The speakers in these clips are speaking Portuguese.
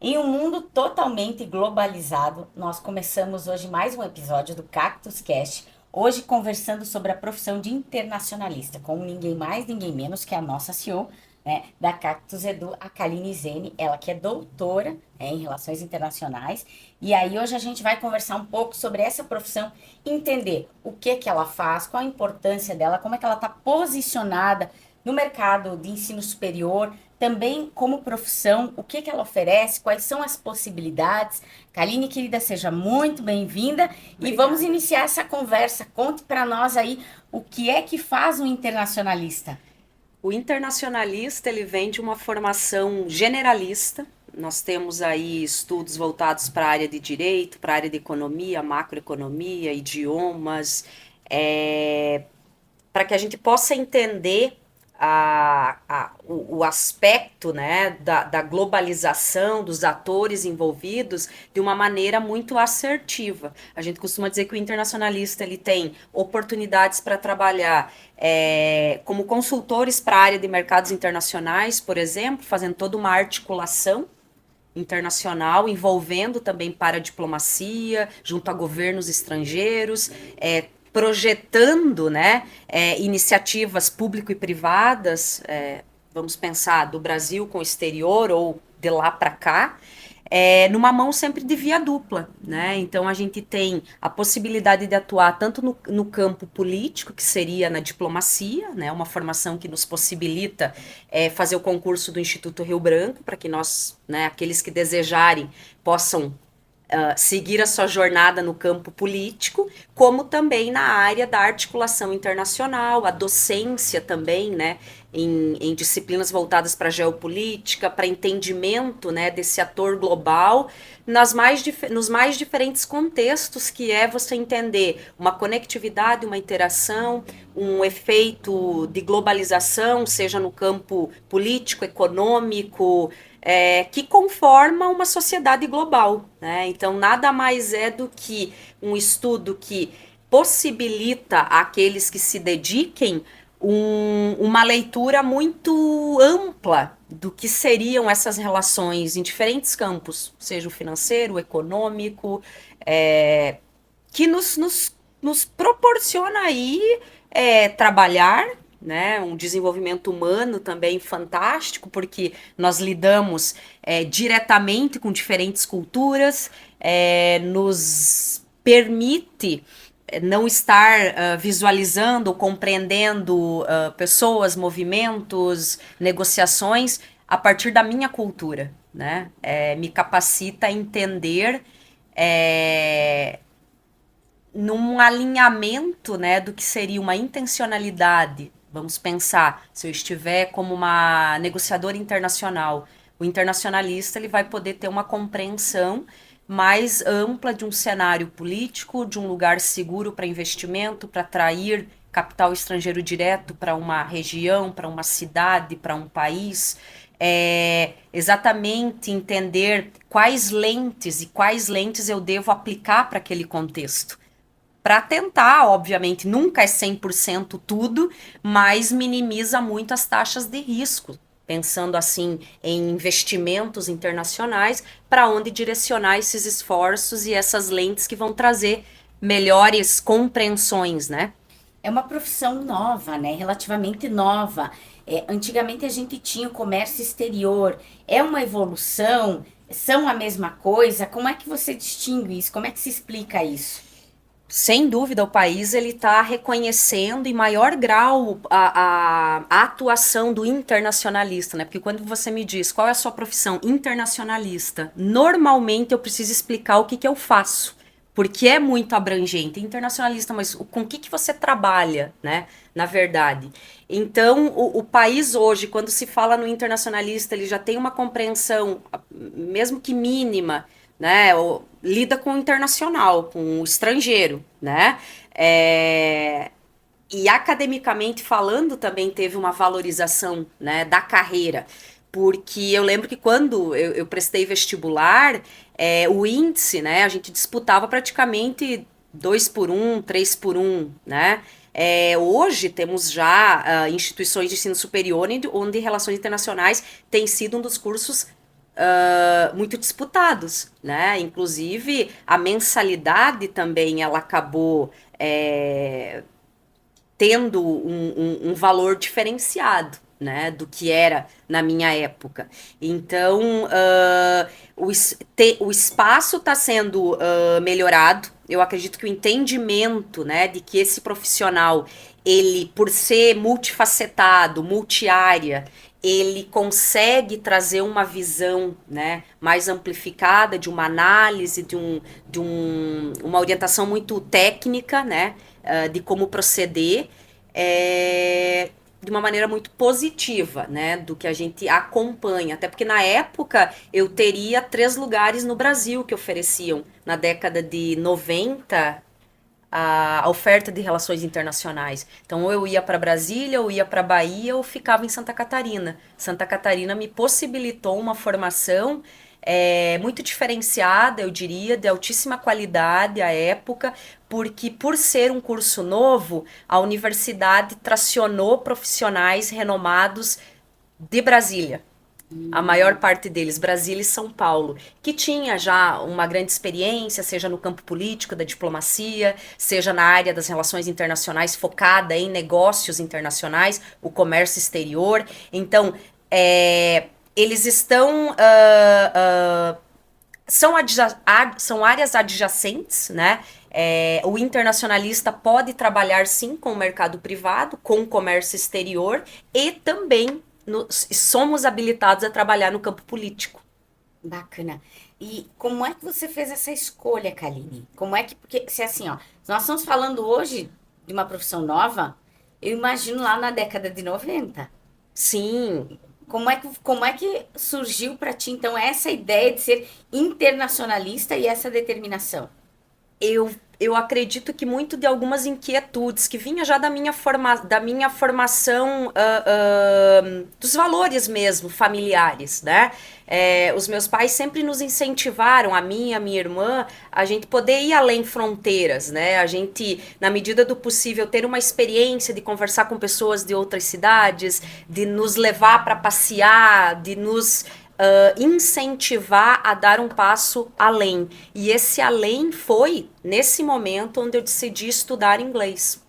Em um mundo totalmente globalizado, nós começamos hoje mais um episódio do Cactus Cast, hoje conversando sobre a profissão de internacionalista, com ninguém mais, ninguém menos que a nossa CEO, né, da Cactus Edu, a Kaline Zene, ela que é doutora, em Relações Internacionais. E aí hoje a gente vai conversar um pouco sobre essa profissão, entender o que que ela faz, qual a importância dela, como é que ela está posicionada no mercado de ensino superior, também como profissão, o que que ela oferece, quais são as possibilidades. Kaline, querida, seja muito bem-vinda e vamos Obrigada. iniciar essa conversa. Conte para nós aí o que é que faz um internacionalista. O internacionalista, ele vem de uma formação generalista. Nós temos aí estudos voltados para a área de direito, para a área de economia, macroeconomia, idiomas, para que a gente possa entender o aspecto, né, da globalização, dos atores envolvidos, de uma maneira muito assertiva. A gente costuma dizer que o internacionalista ele tem oportunidades para trabalhar como consultores para a área de mercados internacionais, por exemplo, fazendo toda uma articulação internacional, envolvendo também para a diplomacia, junto a governos estrangeiros, projetando, né, iniciativas público e privadas, vamos pensar do Brasil com o exterior ou de lá para cá, numa mão sempre de via dupla, né? Então a gente tem a possibilidade de atuar tanto no campo político, que seria na diplomacia, né? Uma formação que nos possibilita fazer o concurso do Instituto Rio Branco, para que nós, né, aqueles que desejarem, possam seguir a sua jornada no campo político, como também na área da articulação internacional, a docência também, né, em disciplinas voltadas para geopolítica, para entendimento, né, desse ator global, nos mais diferentes contextos, que é você entender uma conectividade, uma interação, um efeito de globalização, seja no campo político, econômico, que conforma uma sociedade global, né? Então, nada mais é do que um estudo que possibilita àqueles que se dediquem uma leitura muito ampla do que seriam essas relações em diferentes campos, seja o financeiro, o econômico, que nos proporciona aí trabalhar, né, um desenvolvimento humano também fantástico, porque nós lidamos diretamente com diferentes culturas, nos permite não estar visualizando ou compreendendo pessoas, movimentos, negociações a partir da minha cultura, né? Me capacita a entender num alinhamento, né, do que seria uma intencionalidade. Vamos pensar, se eu estiver como uma negociadora internacional, o internacionalista ele vai poder ter uma compreensão mais ampla de um cenário político, de um lugar seguro para investimento, para atrair capital estrangeiro direto para uma região, para uma cidade, para um país. Exatamente entender quais lentes eu devo aplicar para aquele contexto, para tentar, obviamente, nunca é 100% tudo, mas minimiza muito as taxas de risco, pensando assim em investimentos internacionais, para onde direcionar esses esforços e essas lentes que vão trazer melhores compreensões, né? É uma profissão nova, né? Relativamente nova. Antigamente a gente tinha o comércio exterior. É uma evolução? São a mesma coisa? Como é que você distingue isso? Como é que se explica isso? Sem dúvida, o país ele está reconhecendo em maior grau a atuação do internacionalista, né? Porque quando você me diz qual é a sua profissão internacionalista, normalmente eu preciso explicar o que que eu faço, porque é muito abrangente. Internacionalista, mas com o que você trabalha, né? Na verdade. Então, o país hoje, quando se fala no internacionalista, ele já tem uma compreensão, mesmo que mínima, né? Lida com o internacional, com o estrangeiro, né? E academicamente falando também teve uma valorização, né, da carreira, porque eu lembro que quando eu prestei vestibular, o índice, né, a gente disputava praticamente 2 por 1, 3 por 1, né? Hoje temos já instituições de ensino superior onde relações internacionais tem sido um dos cursos muito disputados, né? Inclusive, a mensalidade também, ela acabou tendo um valor diferenciado, né, do que era na minha época. Então, o espaço está sendo melhorado. Eu acredito que o entendimento, né, de que esse profissional, ele, por ser multifacetado, multiárea, ele consegue trazer uma visão, né, mais amplificada de uma análise, uma orientação muito técnica, né, de como proceder, de uma maneira muito positiva, né, do que a gente acompanha. Até porque na época eu teria 3 lugares no Brasil que ofereciam, na década de 90, a oferta de relações internacionais. Então, ou eu ia para Brasília, ou ia para Bahia, ou ficava em Santa Catarina. Santa Catarina me possibilitou uma formação muito diferenciada, eu diria, de altíssima qualidade à época, porque por ser um curso novo, a universidade tracionou profissionais renomados de Brasília, a maior parte deles, Brasília e São Paulo, que tinha já uma grande experiência, seja no campo político, da diplomacia, seja na área das relações internacionais, focada em negócios internacionais, o comércio exterior. Então, eles estão. São áreas adjacentes, né? O internacionalista pode trabalhar sim com o mercado privado, com o comércio exterior e também somos habilitados a trabalhar no campo político. Bacana. E como é que você fez essa escolha, Kaline? Como é que, porque se assim, ó, nós estamos falando hoje de uma profissão nova, eu imagino lá na década de 90. Sim, Como é que surgiu para ti, então, essa ideia de ser internacionalista e essa determinação? eu acredito que muito de algumas inquietudes que vinha já da minha formação, dos valores mesmo familiares, né? Os meus pais sempre nos incentivaram, a mim e a minha irmã, a gente poder ir além fronteiras, né? A gente, na medida do possível, ter uma experiência de conversar com pessoas de outras cidades, de nos levar para passear, de nos incentivar a dar um passo além. E esse além foi nesse momento onde eu decidi estudar inglês.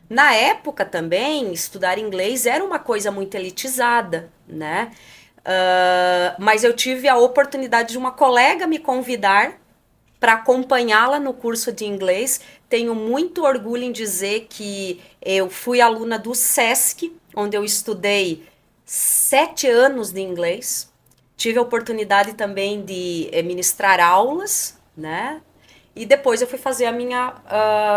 Na época também, estudar inglês era uma coisa muito elitizada, né? Mas eu tive a oportunidade de uma colega me convidar para acompanhá-la no curso de inglês. Tenho muito orgulho em dizer que eu fui aluna do SESC, onde eu estudei 7 anos de inglês. Tive a oportunidade também de ministrar aulas, né? E depois eu fui fazer a minha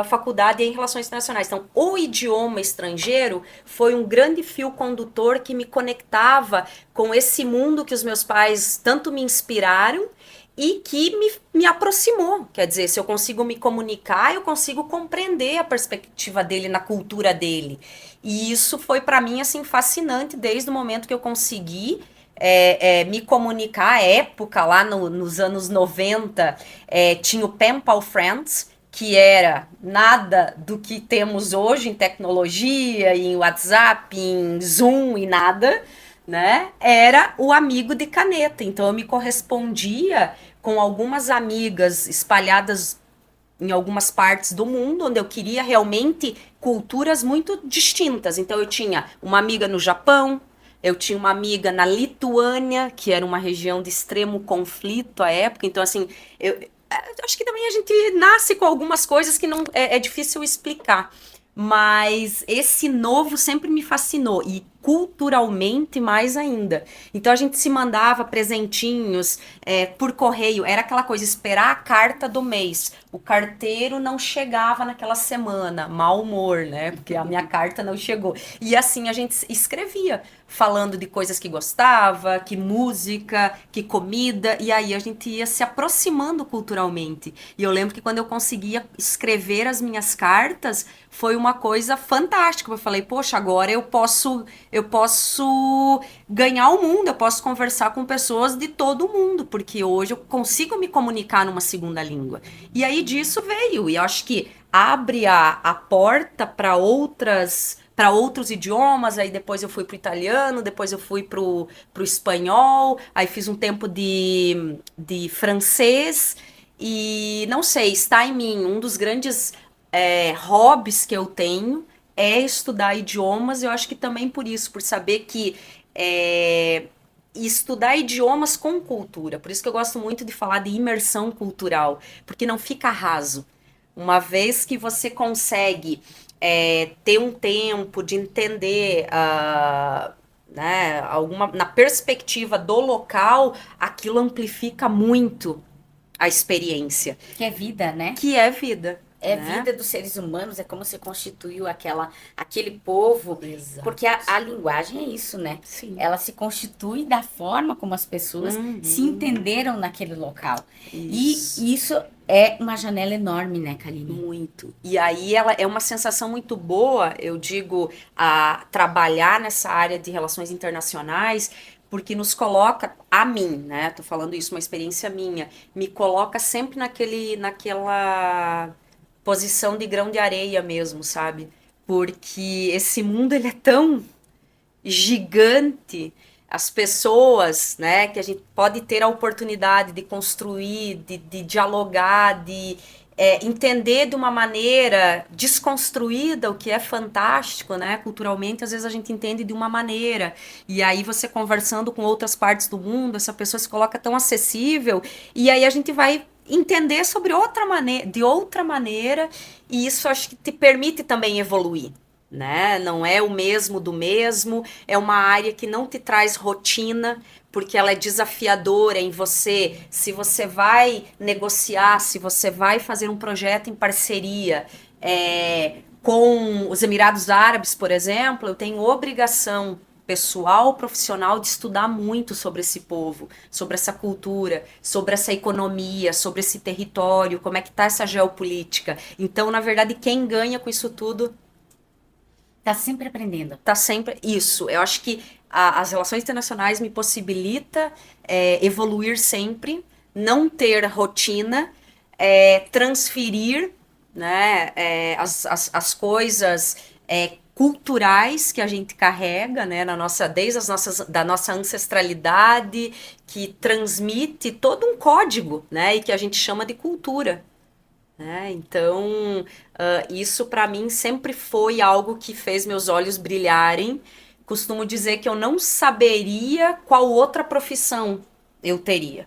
faculdade em Relações Internacionais. Então, o idioma estrangeiro foi um grande fio condutor que me conectava com esse mundo que os meus pais tanto me inspiraram e que me aproximou. Quer dizer, se eu consigo me comunicar, eu consigo compreender a perspectiva dele na cultura dele. E isso foi para mim assim fascinante desde o momento que eu consegui me comunicar. À época, lá nos anos 90, tinha o Pen Pal Friends, que era nada do que temos hoje em tecnologia, em WhatsApp, em Zoom e nada, né? Era o amigo de caneta. Então eu me correspondia com algumas amigas espalhadas em algumas partes do mundo, onde eu queria realmente culturas muito distintas. Então eu tinha uma amiga no Japão, eu tinha uma amiga na Lituânia, que era uma região de extremo conflito à época. Então, assim, eu acho que também a gente nasce com algumas coisas que não é difícil explicar. Mas esse novo sempre me fascinou. E culturalmente mais ainda. Então a gente se mandava presentinhos por correio. Era aquela coisa, esperar a carta do mês. O carteiro não chegava naquela semana, mau humor, né? Porque a minha carta não chegou. E assim a gente escrevia, falando de coisas que gostava, que música, que comida, e aí a gente ia se aproximando culturalmente. E eu lembro que quando eu conseguia escrever as minhas cartas, foi uma coisa fantástica. Eu falei, poxa, agora eu posso ganhar o mundo, eu posso conversar com pessoas de todo o mundo, porque hoje eu consigo me comunicar numa segunda língua. E aí disso veio, e eu acho que abre a porta para outras para outros idiomas, aí depois eu fui para o italiano, depois eu fui para o espanhol, aí fiz um tempo de francês, e não sei, está em mim, um dos grandes hobbies que eu tenho é estudar idiomas. Eu acho que também por isso, por saber que é, estudar idiomas com cultura. Por isso que eu gosto muito de falar de imersão cultural, porque não fica raso. Uma vez que você consegue ter um tempo de entender né, alguma, na perspectiva do local, aquilo amplifica muito a experiência, Que é vida, né? que é vida, É né? vida dos seres humanos, é como se constituiu aquele povo, Exato. porque a linguagem é isso, né? Sim. Ela se constitui da forma como as pessoas se Uhum. entenderam naquele local. E Isso. isso é uma janela enorme, né, Kaline? Muito. E aí ela é uma sensação muito boa, eu digo, a trabalhar nessa área de relações internacionais, porque nos coloca, a mim, né? Tô falando isso, uma experiência minha, me coloca sempre naquela posição de grão de areia mesmo, sabe? Porque esse mundo ele é tão gigante, as pessoas, né, que a gente pode ter a oportunidade de construir, de dialogar, de entender de uma maneira desconstruída o que é fantástico, né? Culturalmente, às vezes a gente entende de uma maneira, e aí você conversando com outras partes do mundo, essa pessoa se coloca tão acessível, e aí a gente vai entender sobre outra maneira, de outra maneira, e isso acho que te permite também evoluir, né? Não é o mesmo do mesmo, é uma área que não te traz rotina, porque ela é desafiadora em você, se você vai negociar, se você vai fazer um projeto em parceria com os Emirados Árabes, por exemplo, eu tenho obrigação pessoal, profissional, de estudar muito sobre esse povo, sobre essa cultura, sobre essa economia, sobre esse território, como é que tá essa geopolítica. Então, na verdade, quem ganha com isso tudo Tá sempre aprendendo. tá sempre isso. Eu acho que as relações internacionais me possibilita evoluir sempre, não ter rotina, transferir, né, as coisas culturais que a gente carrega, né, na nossa, desde da nossa ancestralidade, que transmite todo um código, né, e que a gente chama de cultura, né? Então, isso para mim sempre foi algo que fez meus olhos brilharem. Costumo dizer que eu não saberia qual outra profissão eu teria,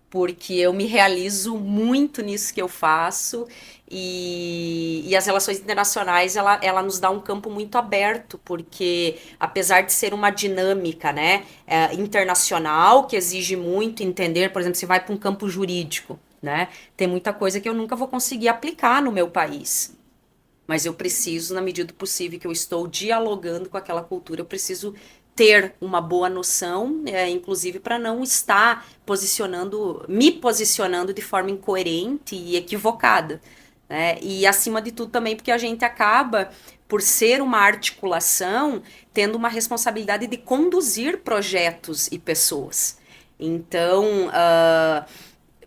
porque eu me realizo muito nisso que eu faço, e as relações internacionais ela nos dá um campo muito aberto, porque apesar de ser uma dinâmica, né, internacional, que exige muito entender, por exemplo, você vai para um campo jurídico, né, tem muita coisa que eu nunca vou conseguir aplicar no meu país. Mas eu preciso, na medida do possível que eu estou dialogando com aquela cultura, eu preciso ter uma boa noção, inclusive para não estar me posicionando de forma incoerente e equivocada, né? E acima de tudo também porque a gente acaba, por ser uma articulação, tendo uma responsabilidade de conduzir projetos e pessoas. Então,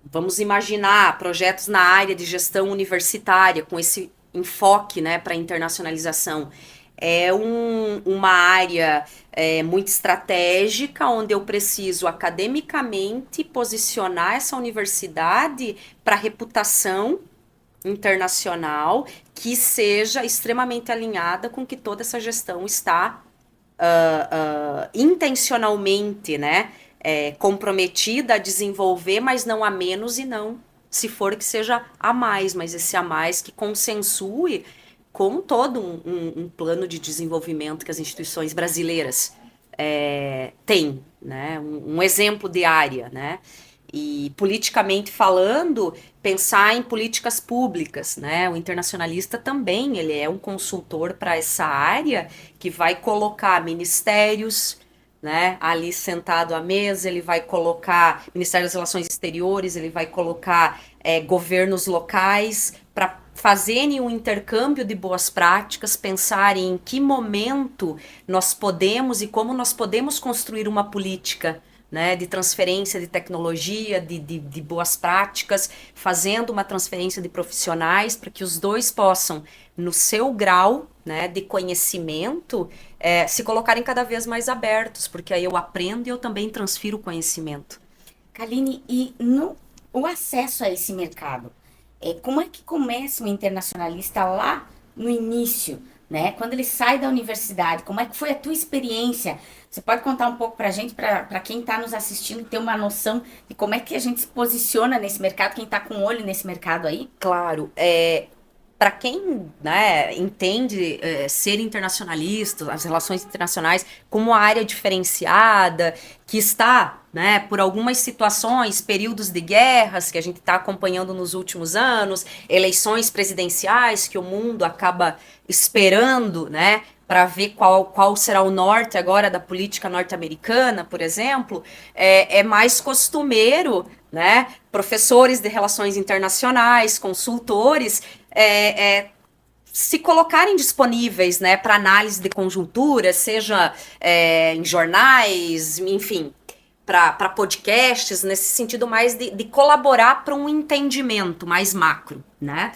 vamos imaginar projetos na área de gestão universitária, com esse enfoque, né, para internacionalização. É uma área muito estratégica, onde eu preciso academicamente posicionar essa universidade para reputação internacional que seja extremamente alinhada com que toda essa gestão está intencionalmente, né, comprometida a desenvolver, mas não a menos e não, se for que seja a mais, mas esse a mais que consensue com todo um plano de desenvolvimento que as instituições brasileiras têm, né, um exemplo de área, né, e politicamente falando, pensar em políticas públicas, né? O internacionalista também, ele é um consultor para essa área que vai colocar ministérios, né, ali sentado à mesa, ele vai colocar Ministério das Relações Exteriores, ele vai colocar governos locais para fazerem um intercâmbio de boas práticas, pensarem em que momento nós podemos e como nós podemos construir uma política né, de transferência de tecnologia, de boas práticas, fazendo uma transferência de profissionais para que os dois possam, no seu grau, né, de conhecimento, se colocarem cada vez mais abertos, porque aí eu aprendo e eu também transfiro conhecimento. Kaline, o acesso a esse mercado, como é que começa um internacionalista lá no início, né? Quando ele sai da universidade, como é que foi a tua experiência? Você pode contar um pouco pra gente, pra quem está nos assistindo, ter uma noção de como é que a gente se posiciona nesse mercado, quem tá com o olho nesse mercado aí? Claro, para quem, né, entende ser internacionalista, as relações internacionais como uma área diferenciada, que está, né, por algumas situações, períodos de guerras que a gente está acompanhando nos últimos anos, eleições presidenciais que o mundo acaba esperando, né, para ver qual será o norte agora da política norte-americana, por exemplo, é mais costumeiro, né, professores de relações internacionais, consultores, se colocarem disponíveis, né, para análise de conjuntura, seja em jornais, enfim, para podcasts, nesse sentido mais de colaborar para um entendimento mais macro, né?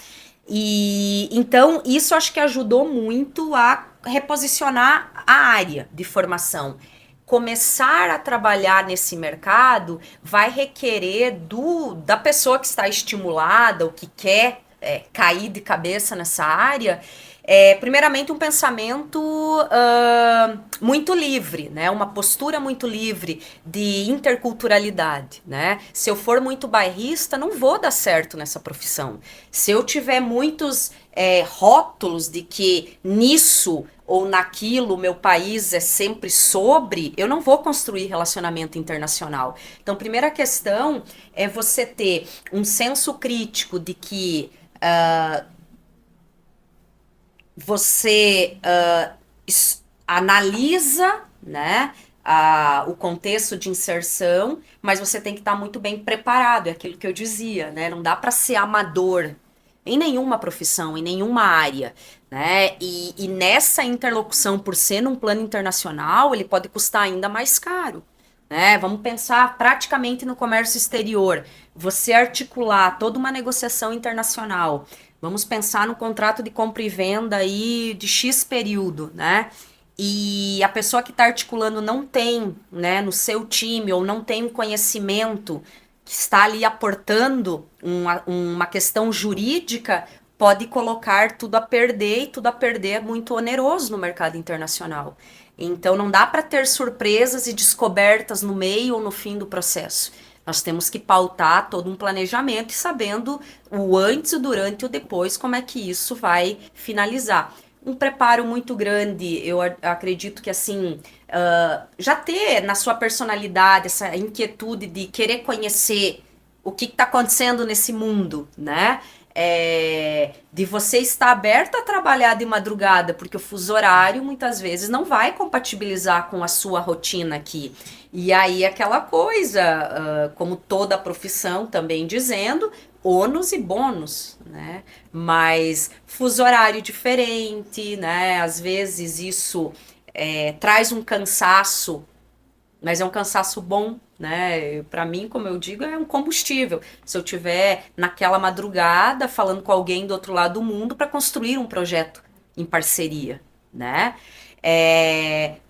E então isso acho que ajudou muito a reposicionar a área de formação. Começar a trabalhar nesse mercado vai requerer da pessoa que está estimulada, ou que quer cair de cabeça nessa área, primeiramente um pensamento muito livre, né? Uma postura muito livre de interculturalidade, né? Se eu for muito bairrista, não vou dar certo nessa profissão. Se eu tiver muitos rótulos de que nisso ou naquilo meu país é sempre sobre, eu não vou construir relacionamento internacional. Então, primeira questão é você ter um senso crítico de que você analisa, né, o contexto de inserção, mas você tem que estar muito bem preparado, é aquilo que eu dizia, né? Não dá para ser amador em nenhuma profissão, em nenhuma área, né? E nessa interlocução, por ser num plano internacional, ele pode custar ainda mais caro. Né? Vamos pensar praticamente no comércio exterior. Você articular toda uma negociação internacional. Vamos pensar no contrato de compra e venda aí de X período, né? E a pessoa que está articulando não tem, né, no seu time, ou não tem um conhecimento que está ali aportando uma questão jurídica, pode colocar tudo a perder, e tudo a perder é muito oneroso no mercado internacional. Então não dá para ter surpresas e descobertas no meio ou no fim do processo. Nós temos que pautar todo um planejamento e sabendo o antes, o durante e o depois, como é que isso vai finalizar. Um preparo muito grande, eu acredito que assim, já ter na sua personalidade essa inquietude de querer conhecer o que está acontecendo nesse mundo, né? De você estar aberto a trabalhar de madrugada, porque o fuso horário muitas vezes não vai compatibilizar com a sua rotina aqui. E aí aquela coisa, como toda profissão também dizendo, ônus e bônus, né? Mas fuso horário diferente, né? Às vezes isso traz um cansaço, mas é um cansaço bom, né? Para mim, como eu digo, é um combustível. Se eu tiver naquela madrugada falando com alguém do outro lado do mundo para construir um projeto em parceria, né?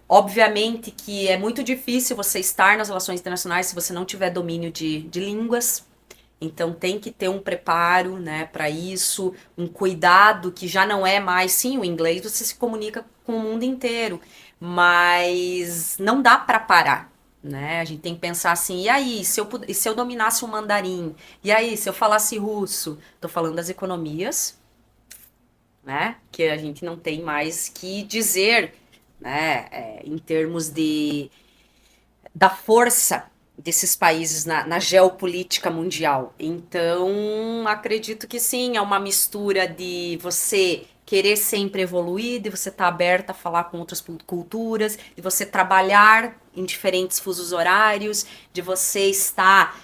Obviamente que é muito difícil você estar nas relações internacionais se você não tiver domínio de línguas. Então tem que ter um preparo, né, para isso, um cuidado que já não é mais, sim, o inglês você se comunica com o mundo inteiro, mas não dá para parar, né? A gente tem que pensar assim, e aí, se eu dominasse o mandarim? E aí, se eu falasse russo? Tô falando das economias, né, que a gente não tem mais que dizer, né, em termos da força desses países na geopolítica mundial. Então, acredito que sim, é uma mistura de você querer sempre evoluir, de você estar aberta a falar com outras culturas, de você trabalhar em diferentes fusos horários, de você estar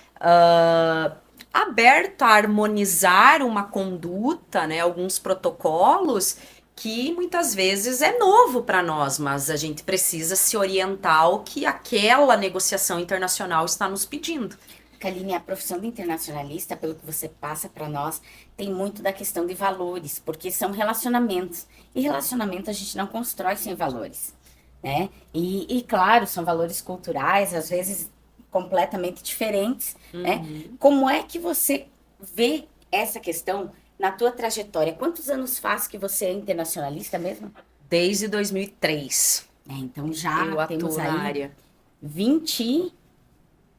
aberto a harmonizar uma conduta, né, alguns protocolos que muitas vezes é novo para nós, mas a gente precisa se orientar ao que aquela negociação internacional está nos pedindo. Kaline, a profissão de internacionalista, pelo que você passa para nós, tem muito da questão de valores, porque são relacionamentos. E relacionamento a gente não constrói sem valores, né? E claro, são valores culturais, às vezes completamente diferentes, né? Como é que você vê essa questão na tua trajetória? Quantos anos faz que você é internacionalista mesmo? Desde 2003, Então já eu temos atuo na aí área. 20,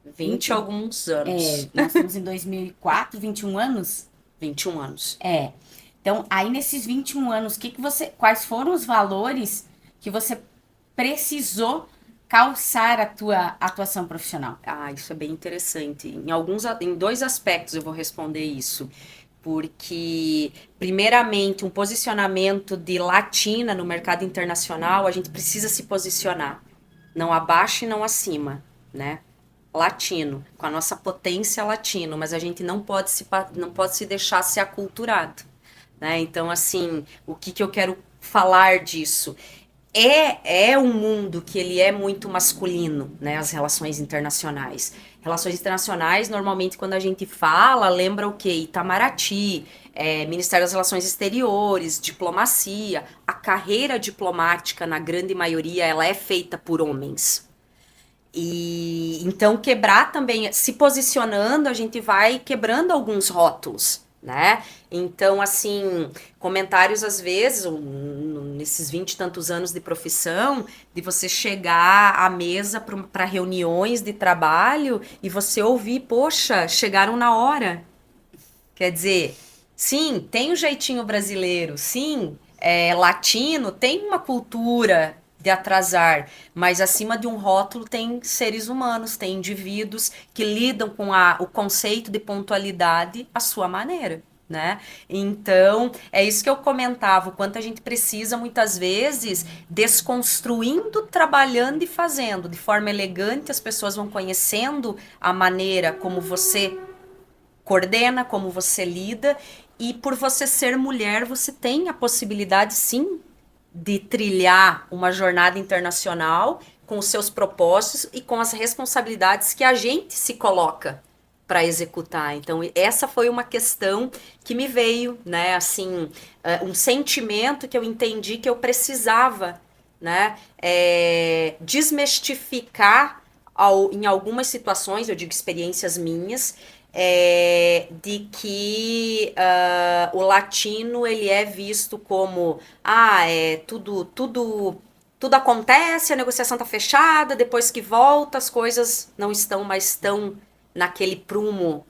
20 e alguns anos. nós estamos em 2004, 21 anos? 21 anos. Então, aí nesses 21 anos, quais foram os valores que você precisou calçar a tua atuação profissional? Ah, isso é bem interessante. Em dois aspectos eu vou responder isso. Porque, primeiramente, um posicionamento de latina no mercado internacional, a gente precisa se posicionar. Não abaixo e não acima, né? Latino, com a nossa potência latino, mas a gente não pode se deixar ser aculturado, né? Então, assim, o que eu quero falar disso? É um mundo que ele é muito masculino, né? As relações internacionais. Relações internacionais, normalmente, quando a gente fala, lembra o quê? Itamaraty, Ministério das Relações Exteriores, diplomacia. A carreira diplomática, na grande maioria, ela é feita por homens. E então quebrar também, se posicionando, a gente vai quebrando alguns rótulos, né? Então, assim, comentários às vezes, nesses 20 e tantos anos de profissão, de você chegar à mesa para reuniões de trabalho e você ouvir, poxa, chegaram na hora. Quer dizer, sim, tem o jeitinho brasileiro, sim, latino, tem uma cultura de atrasar, mas acima de um rótulo tem seres humanos, tem indivíduos que lidam com o conceito de pontualidade à sua maneira. Né? Então, é isso que eu comentava, o quanto a gente precisa muitas vezes desconstruindo, trabalhando e fazendo de forma elegante, as pessoas vão conhecendo a maneira como você coordena, como você lida, e por você ser mulher, você tem a possibilidade, sim, de trilhar uma jornada internacional com os seus propósitos e com as responsabilidades que a gente se coloca para executar. Então, essa foi uma questão que me veio, né, assim, um sentimento que eu entendi que eu precisava, né, desmistificar em algumas situações, eu digo experiências minhas, de que o latino ele é visto como tudo acontece, a negociação está fechada, depois que volta as coisas não estão mais tão naquele prumo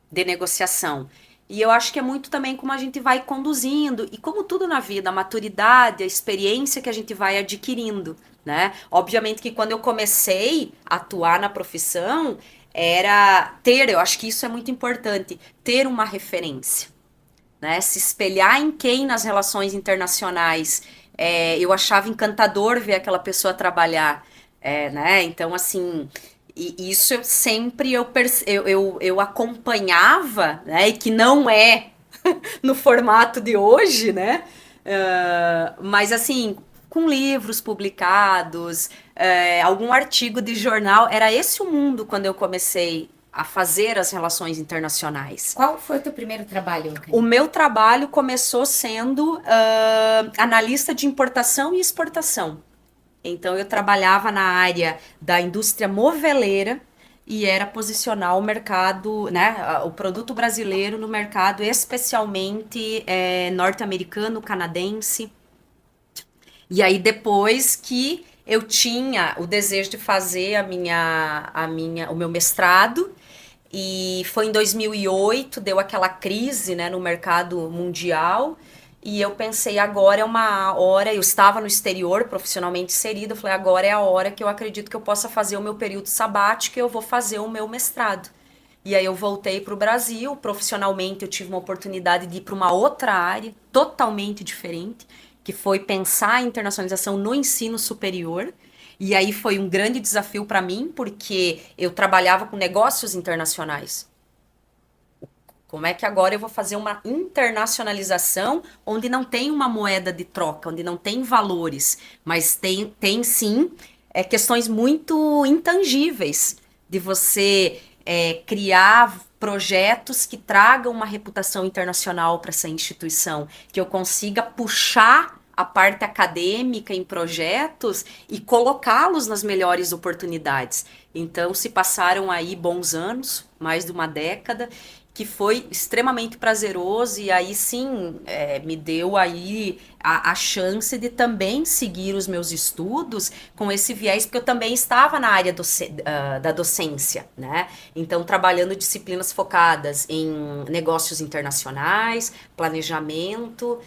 de negociação. E eu acho que é muito também como a gente vai conduzindo, e como tudo na vida, a maturidade, a experiência que a gente vai adquirindo, né? Obviamente que quando eu comecei a atuar na profissão, eu acho que isso é muito importante, ter uma referência, né? Se espelhar em quem nas relações internacionais. Eu achava encantador ver aquela pessoa trabalhar, né? Então, assim, e isso eu acompanhava, né? E que não é no formato de hoje, né? Mas assim, com livros publicados, algum artigo de jornal, era esse o mundo quando eu comecei a fazer as relações internacionais. Qual foi o teu primeiro trabalho, Kaline? O meu trabalho começou sendo analista de importação e exportação. Então, eu trabalhava na área da indústria moveleira e era posicionar o mercado, né, o produto brasileiro no mercado, especialmente norte-americano, canadense. E aí, depois que eu tinha o desejo de fazer o meu mestrado, e foi em 2008, deu aquela crise, né, no mercado mundial. E eu pensei, agora é uma hora, eu estava no exterior, profissionalmente inserida, eu falei, agora é a hora que eu acredito que eu possa fazer o meu período sabático e eu vou fazer o meu mestrado. E aí eu voltei para o Brasil, profissionalmente eu tive uma oportunidade de ir para uma outra área, totalmente diferente, que foi pensar a internacionalização no ensino superior. E aí foi um grande desafio para mim, porque eu trabalhava com negócios internacionais. Como é que agora eu vou fazer uma internacionalização onde não tem uma moeda de troca, onde não tem valores, mas tem sim questões muito intangíveis de você criar projetos que tragam uma reputação internacional para essa instituição, que eu consiga puxar a parte acadêmica em projetos e colocá-los nas melhores oportunidades. Então, se passaram aí bons anos, mais de uma década, que foi extremamente prazeroso e aí sim me deu aí a chance de também seguir os meus estudos com esse viés, porque eu também estava na área da docência, né? Então, trabalhando disciplinas focadas em negócios internacionais, planejamento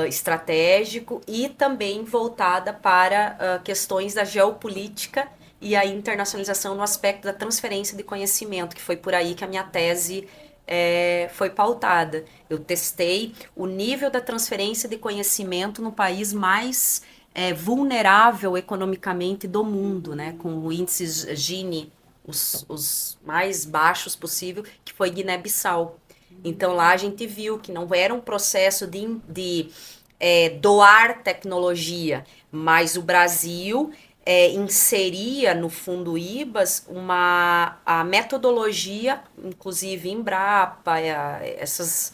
estratégico e também voltada para questões da geopolítica e a internacionalização no aspecto da transferência de conhecimento, que foi por aí que a minha tese foi pautada. Eu testei o nível da transferência de conhecimento no país mais vulnerável economicamente do mundo, né, com índices Gini os mais baixos possível, que foi Guiné-Bissau. Então lá a gente viu que não era um processo de doar tecnologia, mas o Brasil inseria no Fundo IBAS a metodologia, inclusive Embrapa, essas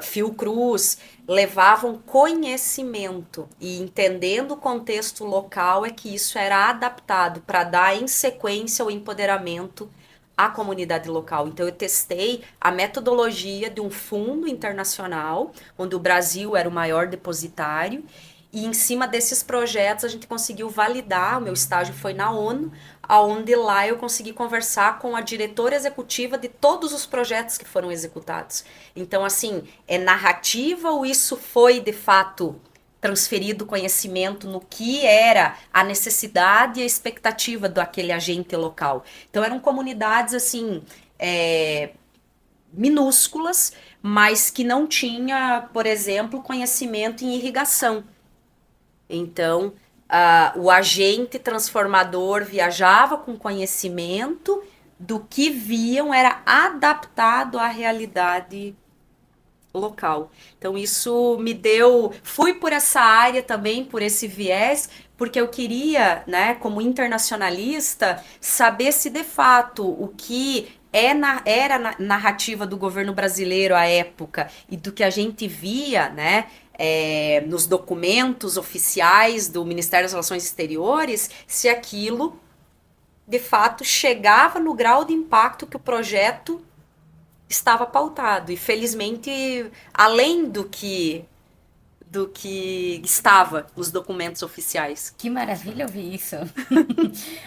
Fiocruz, levavam conhecimento e entendendo o contexto local é que isso era adaptado para dar em sequência o empoderamento à comunidade local. Então eu testei a metodologia de um fundo internacional, onde o Brasil era o maior depositário, e em cima desses projetos a gente conseguiu validar, o meu estágio foi na ONU, aonde lá eu consegui conversar com a diretora executiva de todos os projetos que foram executados. Então, assim, é narrativa ou isso foi, de fato, transferido conhecimento no que era a necessidade e a expectativa daquele agente local? Então, eram comunidades, assim, minúsculas, mas que não tinha, por exemplo, conhecimento em irrigação. Então, o agente transformador viajava com conhecimento do que viam, era adaptado à realidade local. Então, isso me deu. Fui por essa área também, por esse viés, porque eu queria, né, como internacionalista, saber se de fato o que era a narrativa do governo brasileiro à época e do que a gente via, né, nos documentos oficiais do Ministério das Relações Exteriores, se aquilo de fato chegava no grau de impacto que o projeto estava pautado. E felizmente, além do que estava nos documentos oficiais. Que maravilha ouvir isso.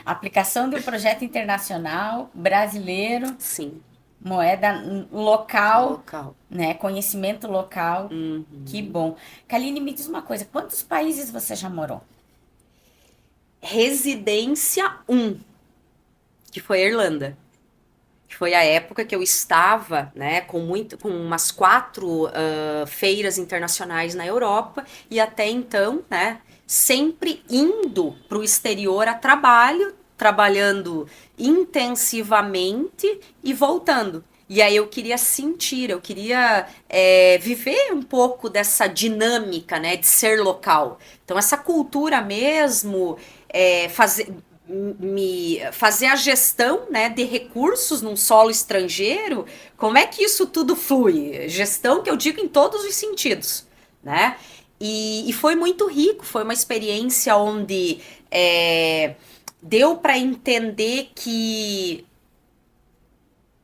Aplicação de um projeto internacional brasileiro. Sim. Moeda local, Local. né? Conhecimento local. Uhum. Que bom. Kaline, me diz uma coisa, quantos países você já morou? Residência 1, que foi a Irlanda. Que foi a época que eu estava, né, com umas 4 feiras internacionais na Europa, e até então, né, sempre indo para o exterior a trabalho, trabalhando intensivamente e voltando. E aí eu queria sentir, eu queria viver um pouco dessa dinâmica, né, de ser local. Então essa cultura mesmo, fazer a gestão, né, de recursos num solo estrangeiro, como é que isso tudo flui? Gestão que eu digo em todos os sentidos, né? E foi muito rico, foi uma experiência onde deu para entender que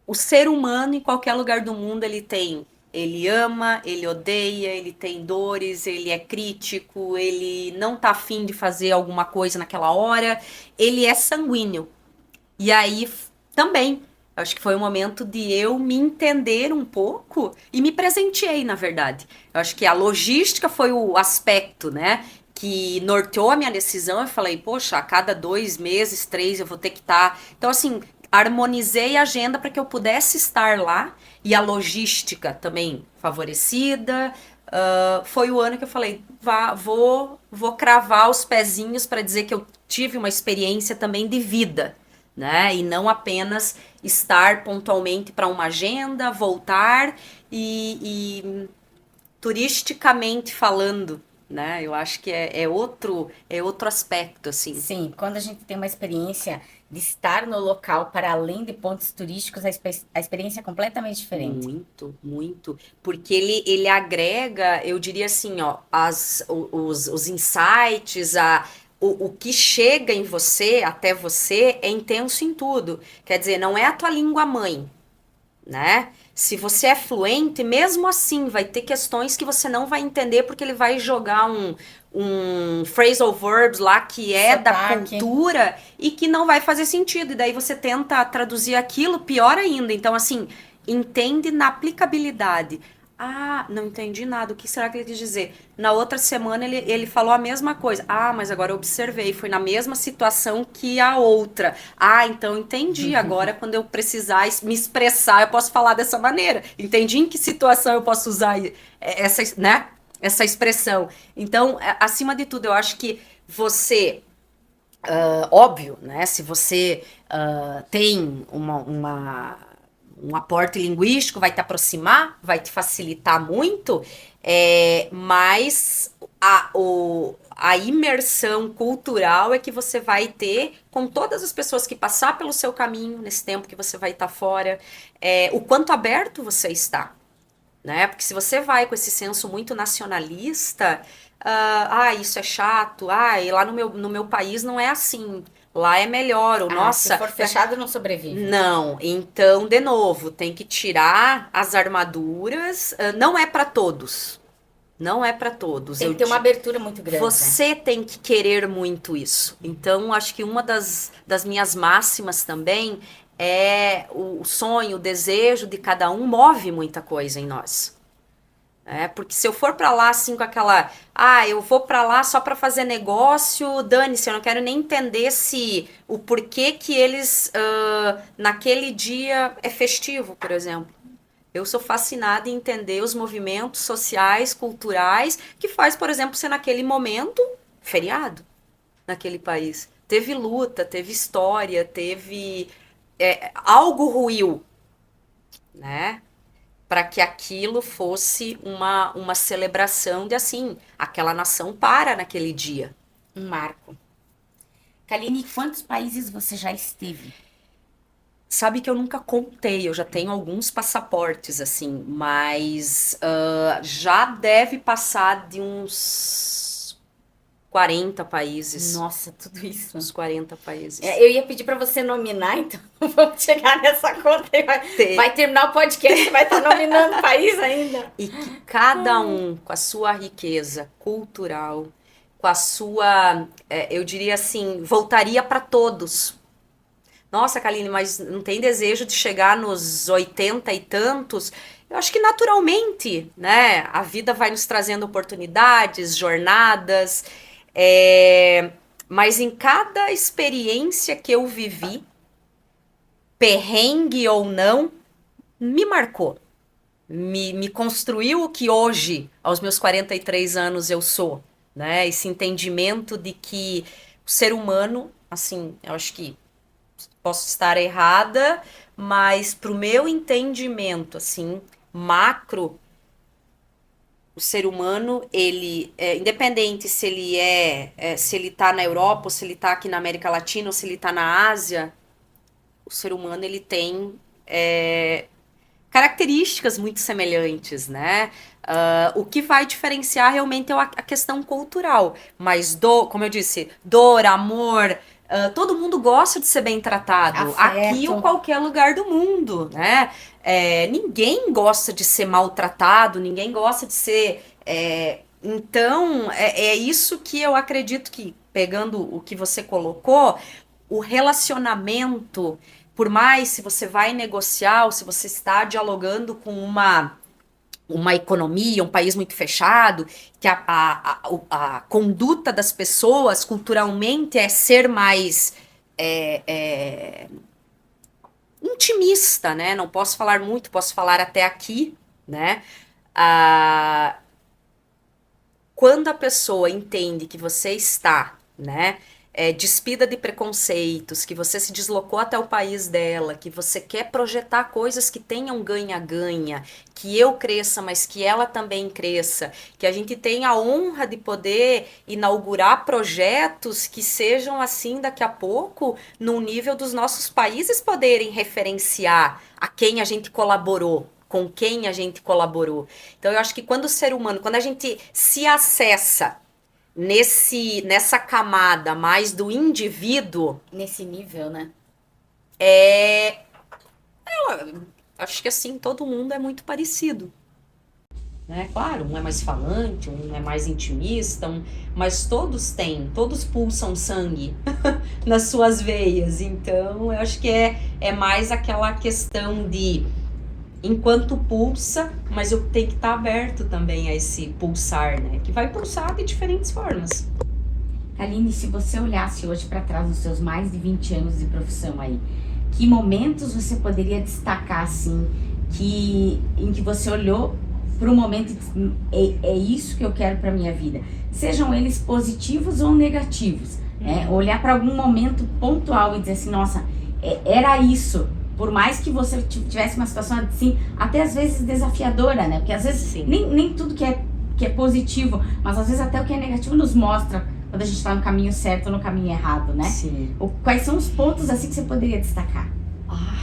o ser humano em qualquer lugar do mundo ele ama, ele odeia, ele tem dores, ele é crítico, ele não tá afim de fazer alguma coisa naquela hora, ele é sanguíneo. E aí também, acho que foi um momento de eu me entender um pouco e me presenteei, na verdade. Eu acho que a logística foi o aspecto, né, que norteou a minha decisão. Eu falei, poxa, a cada 2 meses, 3, eu vou ter que estar... Então, assim, harmonizei a agenda para que eu pudesse estar lá e a logística também favorecida. Foi o ano que eu falei, vou cravar os pezinhos para dizer que eu tive uma experiência também de vida, né? E não apenas estar pontualmente para uma agenda, voltar e turisticamente falando, né? Eu acho que é outro aspecto, assim. Sim, quando a gente tem uma experiência de estar no local para além de pontos turísticos, a experiência é completamente diferente. Muito, muito. Porque ele agrega, eu diria assim, ó, os insights, o que chega em você, até você, é intenso em tudo. Quer dizer, não é a tua língua mãe, né? Se você é fluente, mesmo assim, vai ter questões que você não vai entender porque ele vai jogar um phrasal verbs lá que é da Sotaque. cultura e que não vai fazer sentido. E daí você tenta traduzir aquilo, pior ainda. Então, assim, entende na aplicabilidade. Ah, não entendi nada. O que será que ele quis dizer? Na outra semana ele falou a mesma coisa. Ah, mas agora eu observei. Foi na mesma situação que a outra. Ah, então entendi. Agora, quando eu precisar me expressar, eu posso falar dessa maneira. Entendi em que situação eu posso usar essa, né? Essa expressão. Então, acima de tudo, eu acho que você, óbvio, né? Se você tem um aporte linguístico, vai te aproximar, vai te facilitar muito, mas a imersão cultural é que você vai ter com todas as pessoas que passar pelo seu caminho nesse tempo que você vai estar fora, o quanto aberto você está, né? Porque se você vai com esse senso muito nacionalista, isso é chato, e lá no meu país não é assim, lá é melhor, ou Ah, se nossa, for fechado, não sobrevive. não, então, de novo, tem que tirar as armaduras, não é para todos, não é para todos, Tem que ter uma abertura muito grande, né? você tem que querer muito isso. Então, acho que uma das minhas máximas também é o sonho, o desejo de cada um move muita coisa em nós. Porque se eu for pra lá assim com aquela, eu vou pra lá só pra fazer negócio, dane-se, eu não quero nem entender se o porquê que eles naquele dia é festivo, por exemplo. Eu sou fascinada em entender os movimentos sociais, culturais, que faz, por exemplo, ser naquele momento feriado naquele país. Teve luta, teve história, teve algo ruiu, né? Para que aquilo fosse uma celebração de assim, aquela nação para naquele dia. Um marco. Kaline, quantos países você já esteve? Sabe que eu nunca contei, eu já tenho alguns passaportes assim, mas já deve passar de uns 40 países. Nossa, tudo isso. Uns 40 países. Eu ia pedir para você nominar, então vamos chegar nessa conta e vai terminar o podcast e vai estar nominando o país ainda. E que cada um, com a sua riqueza cultural, com a sua, eu diria assim, voltaria para todos. Nossa, Kaline, mas não tem desejo de chegar nos 80 e tantos? Eu acho que naturalmente, né? A vida vai nos trazendo oportunidades, jornadas, mas em cada experiência que eu vivi, perrengue ou não, me marcou. Me construiu o que hoje, aos meus 43 anos, eu sou, né? Esse entendimento de que o ser humano, assim, eu acho que posso estar errada, mas pro meu entendimento, assim, macro, o ser humano, ele, independente se ele se ele tá na Europa, ou se ele tá aqui na América Latina, ou se ele tá na Ásia, o ser humano, ele tem características muito semelhantes, né? O que vai diferenciar realmente é a questão cultural. Mas, como eu disse, dor, amor, todo mundo gosta de ser bem tratado. Aqui ou Afeto. qualquer lugar do mundo, né? Ninguém gosta de ser maltratado, ninguém gosta de ser. Então, é isso que eu acredito que, pegando o que você colocou, o relacionamento, por mais se você vai negociar ou se você está dialogando com uma economia, um país muito fechado, que a conduta das pessoas culturalmente é ser mais intimista, né? Não posso falar muito, posso falar até aqui, né? Quando a pessoa entende que você está, né, despida de preconceitos, que você se deslocou até o país dela, que você quer projetar coisas que tenham ganha-ganha, que eu cresça, mas que ela também cresça, que a gente tenha a honra de poder inaugurar projetos que sejam assim daqui a pouco, no nível dos nossos países poderem referenciar a quem a gente colaborou, com quem a gente colaborou. Então eu acho que quando o ser humano, quando a gente se acessa nessa camada mais do indivíduo, Nesse nível, né? acho que assim, todo mundo é muito parecido. Né? Claro, um é mais falante, um é mais intimista, mas todos pulsam sangue nas suas veias. Então, eu acho que é mais aquela questão de enquanto pulsa, mas eu tenho que estar aberto também a esse pulsar, né? Que vai pulsar de diferentes formas. Aline, se você olhasse hoje para trás nos seus mais de 20 anos de profissão aí, que momentos você poderia destacar, assim, em que você olhou para o momento e disse, é isso que eu quero para minha vida? Sejam eles positivos ou negativos. Olhar para algum momento pontual e dizer assim, nossa, era isso. Por mais que você tivesse uma situação assim, até às vezes desafiadora, né? Porque às vezes nem tudo que é positivo, mas às vezes até o que é negativo nos mostra quando a gente está no caminho certo ou no caminho errado, né? Sim. Quais são os pontos assim que você poderia destacar?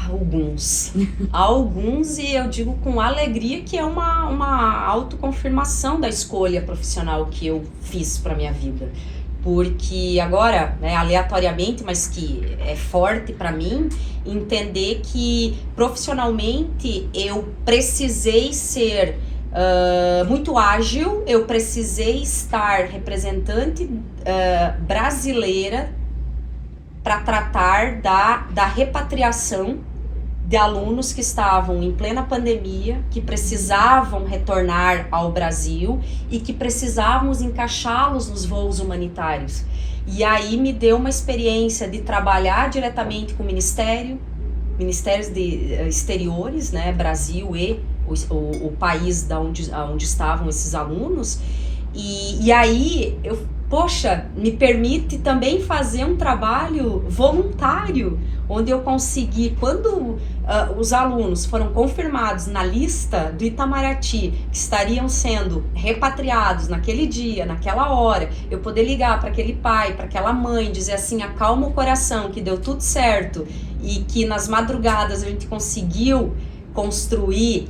Alguns. Alguns, e eu digo com alegria que é uma autoconfirmação da escolha profissional que eu fiz para minha vida. Porque agora, né, aleatoriamente, mas que é forte para mim, entender que profissionalmente eu precisei ser muito ágil, eu precisei estar representante brasileira para tratar da repatriação de alunos que estavam em plena pandemia, que precisavam retornar ao Brasil e que precisávamos encaixá-los nos voos humanitários. E aí me deu uma experiência de trabalhar diretamente com o Ministérios de Exteriores, né, Brasil e o país onde estavam esses alunos. E aí me permite também fazer um trabalho voluntário, onde eu consegui, quando os alunos foram confirmados na lista do Itamaraty, que estariam sendo repatriados naquele dia, naquela hora, eu poder ligar para aquele pai, para aquela mãe, dizer assim, acalma o coração, que deu tudo certo, e que nas madrugadas a gente conseguiu construir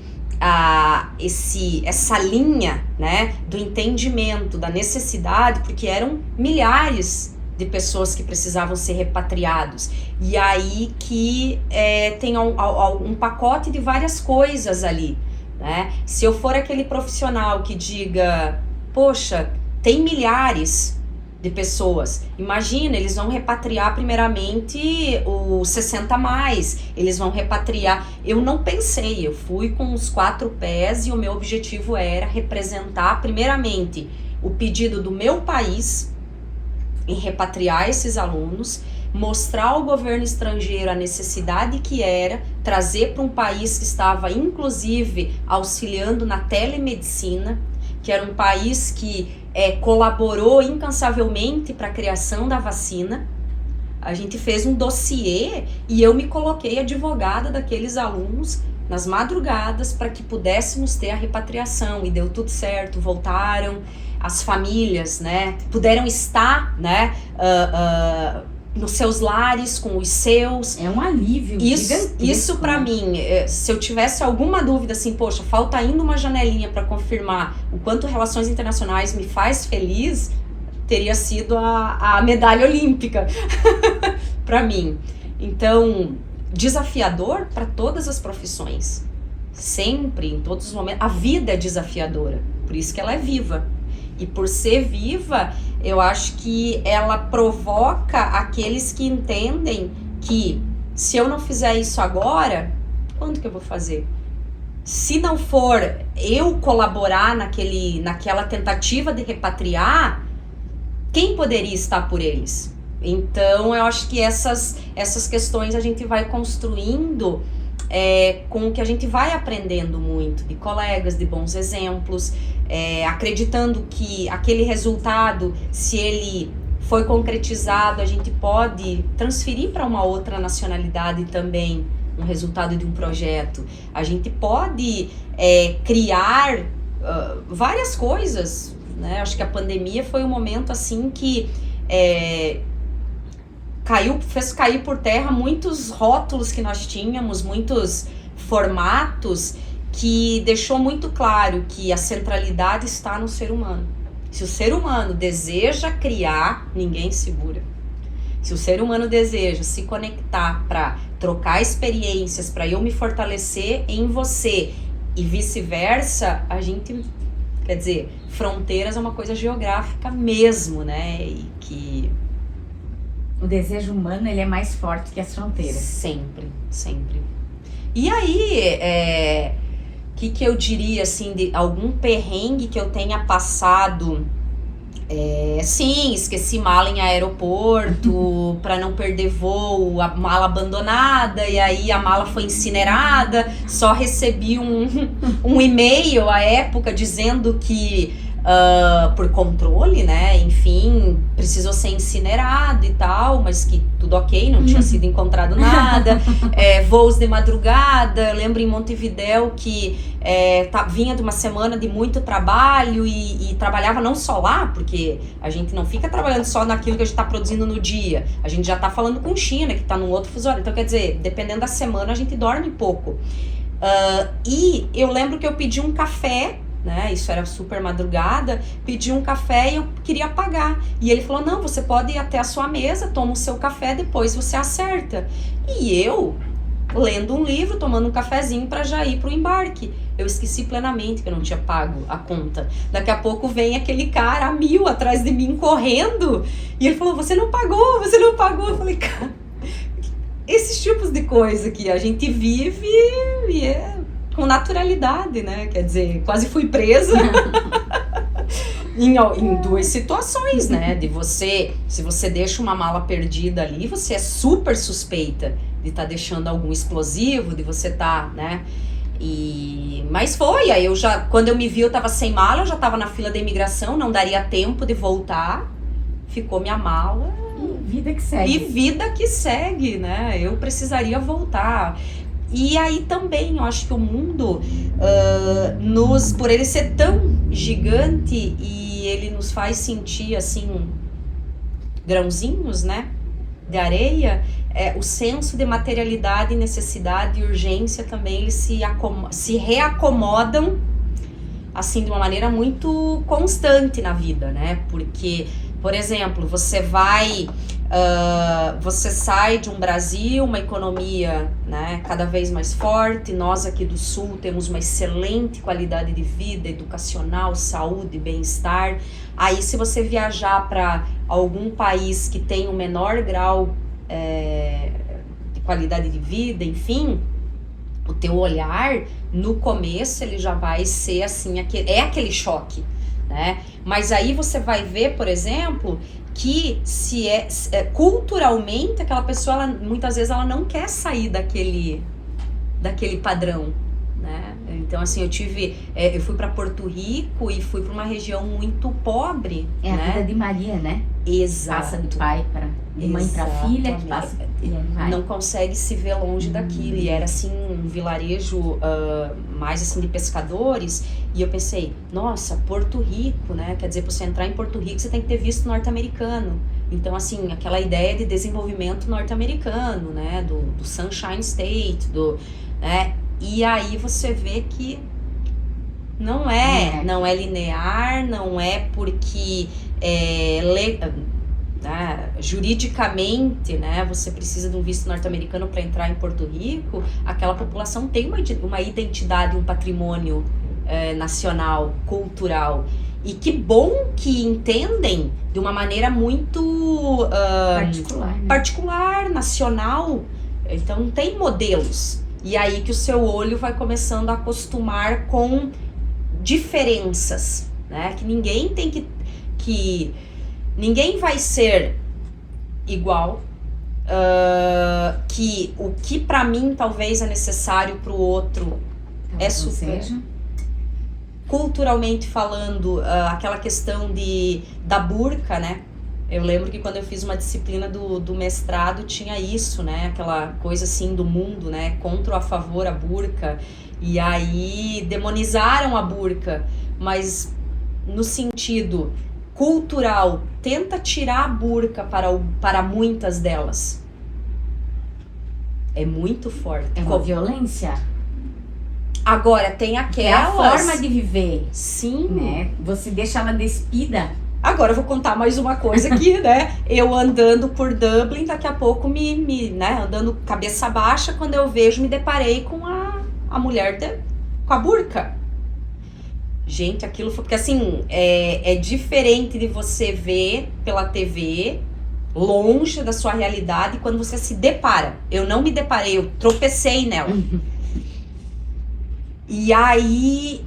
essa linha, né, do entendimento, da necessidade, porque eram milhares de pessoas que precisavam ser repatriados. E aí que tem um pacote de várias coisas ali, né? Se eu for aquele profissional que diga, poxa, tem milhares de pessoas, imagina, eles vão repatriar primeiramente os 60 mais, eles vão repatriar, eu não pensei, eu fui com os 4 pés e o meu objetivo era representar primeiramente o pedido do meu país em repatriar esses alunos, mostrar ao governo estrangeiro a necessidade que era, trazer para um país que estava inclusive auxiliando na telemedicina, que era um país que colaborou incansavelmente para a criação da vacina. A gente fez um dossiê e eu me coloquei advogada daqueles alunos nas madrugadas para que pudéssemos ter a repatriação, e deu tudo certo, voltaram, as famílias, né, puderam estar, né, nos seus lares, com os seus. É um alívio gigantesco. Isso para mim, se eu tivesse alguma dúvida assim, poxa, falta ainda uma janelinha para confirmar o quanto Relações Internacionais me faz feliz, teria sido a medalha olímpica para mim. Então, desafiador para todas as profissões. Sempre, em todos os momentos. A vida é desafiadora, por isso que ela é viva. E por ser viva, eu acho que ela provoca aqueles que entendem que se eu não fizer isso agora, quando que eu vou fazer? Se não for eu colaborar naquela tentativa de repatriar, quem poderia estar por eles? Então, eu acho que essas questões a gente vai construindo com o que a gente vai aprendendo muito de colegas, de bons exemplos, acreditando que aquele resultado, se ele foi concretizado, a gente pode transferir para uma outra nacionalidade também um resultado de um projeto. A gente pode criar várias coisas, né? Acho que a pandemia foi um momento assim que fez cair por terra muitos rótulos que nós tínhamos, muitos formatos, que deixou muito claro que a centralidade está no ser humano. Se o ser humano deseja criar, ninguém segura. Se o ser humano deseja se conectar para trocar experiências, para eu me fortalecer em você e vice-versa, a gente, quer dizer, fronteiras é uma coisa geográfica mesmo, né? E que o desejo humano, ele é mais forte que as fronteiras. Sempre, sempre. E aí, que eu diria, assim, de algum perrengue que eu tenha passado? Sim, esqueci mala em aeroporto para não perder voo, a mala abandonada, e aí a mala foi incinerada. Só recebi um e-mail à época dizendo que por controle, né, enfim, precisou ser incinerado e tal, mas que tudo ok, não tinha sido encontrado nada. Voos de madrugada, eu lembro em Montevidéu que vinha de uma semana de muito trabalho e trabalhava não só lá, porque a gente não fica trabalhando só naquilo que a gente está produzindo no dia, a gente já está falando com China, que está num outro fuso horário, então quer dizer, dependendo da semana a gente dorme pouco. E eu lembro que eu pedi um café, né, isso era super madrugada, pedi um café e eu queria pagar. E ele falou, não, você pode ir até a sua mesa, toma o seu café, depois você acerta. E eu, lendo um livro, tomando um cafezinho para já ir pro embarque. Eu esqueci plenamente que eu não tinha pago a conta. Daqui a pouco vem aquele cara a 1000 atrás de mim, correndo, e ele falou, você não pagou, você não pagou. Eu falei, cara, esses tipos de coisa que a gente vive e com naturalidade, né? Quer dizer, quase fui presa em duas situações, né? De você, se você deixa uma mala perdida ali, você é super suspeita de estar deixando algum explosivo, de você estar, né? Mas foi, aí quando eu me vi, eu tava sem mala, eu já tava na fila da imigração, não daria tempo de voltar, ficou minha mala. E vida que segue. E vida que segue, né? Eu precisaria voltar. E aí também, eu acho que o mundo, por ele ser tão gigante e ele nos faz sentir, assim, grãozinhos, né, de areia, o senso de materialidade, necessidade e urgência também, eles se reacomodam, assim, de uma maneira muito constante na vida, né, porque, por exemplo, você sai de um Brasil, uma economia, né, cada vez mais forte. Nós aqui do Sul temos uma excelente qualidade de vida, educacional, saúde, bem-estar. Aí se você viajar para algum país que tem um menor grau de qualidade de vida, enfim, o teu olhar, no começo, ele já vai ser assim, aquele choque, né? Mas aí você vai ver, por exemplo, que culturalmente aquela pessoa, muitas vezes ela não quer sair daquele padrão, né? Então assim, eu fui para Porto Rico e fui para uma região muito pobre, né? A vida de Maria, né? Exato. Passa de pai para de mãe para filha, que passa, não consegue se ver longe daquilo. E era assim um vilarejo mais assim de pescadores. E eu pensei, nossa, Porto Rico, né? Quer dizer, para você entrar em Porto Rico, você tem que ter visto norte-americano. Então, assim, aquela ideia de desenvolvimento norte-americano, né? Do Sunshine State, né? E aí você vê que não é linear, não é porque juridicamente, né, você precisa de um visto norte-americano para entrar em Porto Rico. Aquela população tem uma identidade, um patrimônio nacional, cultural. E que bom que entendem de uma maneira muito particular, nacional. Então tem modelos. E aí que o seu olho vai começando a acostumar com diferenças, né? Que ninguém tem que ninguém vai ser igual. Que o que para mim talvez é necessário para o outro é super. Culturalmente falando, aquela questão da burca, né? Eu lembro que quando eu fiz uma disciplina do mestrado tinha isso, né? Aquela coisa assim do mundo, né? Contra ou a favor a burca. E aí demonizaram a burca, mas no sentido cultural, tenta tirar a burca para muitas delas. É muito forte. É uma violência. Agora, tem É a aquelas... forma de viver, Sim. né? Você deixa ela despida. Agora eu vou contar mais uma coisa aqui, né? Eu andando por Dublin, daqui a pouco né? Andando cabeça baixa, quando eu vejo, me deparei com a mulher com a burca. Gente, aquilo foi... Porque assim, é diferente de você ver pela TV, longe da sua realidade, quando você se depara. Eu não me deparei, eu tropecei nela. E aí,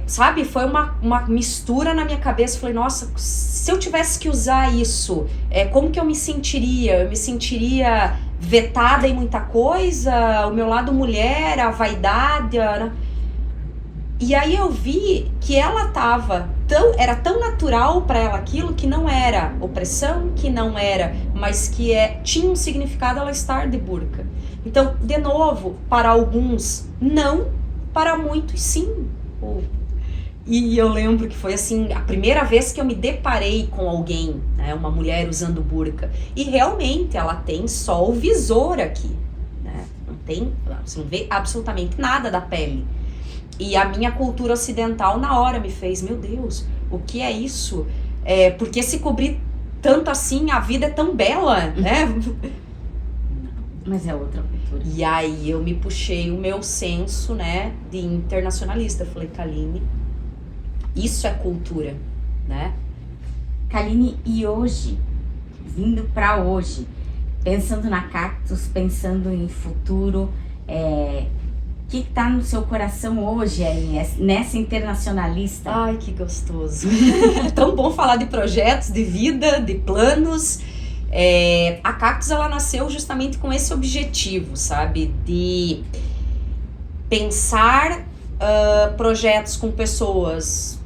sabe, foi uma mistura na minha cabeça. Falei, nossa, se eu tivesse que usar isso, como que eu me sentiria? Eu me sentiria vetada em muita coisa, o meu lado mulher, a vaidade. E aí eu vi que ela era tão natural para ela aquilo, que não era opressão, que não era, mas que tinha um significado ela estar de burca. Então, de novo, para alguns, não. Para muitos, sim. E eu lembro que foi assim, a primeira vez que eu me deparei com alguém, né, uma mulher usando burca. E realmente ela tem só o visor aqui, né? Você não vê absolutamente nada da pele. E a minha cultura ocidental na hora me fez, meu Deus, o que é isso? Porque se cobrir tanto assim, a vida é tão bela, né? Mas é outra cultura. E aí eu me puxei o meu senso, né, de internacionalista. Falei, Kaline, isso é cultura, né? Kaline, e hoje, vindo pra hoje, pensando na Cactus, pensando em futuro, o que tá no seu coração hoje aí, nessa internacionalista? Ai, que gostoso. É tão bom falar de projetos, de vida, de planos. A Cactus, ela nasceu justamente com esse objetivo, sabe? De pensar projetos com pessoas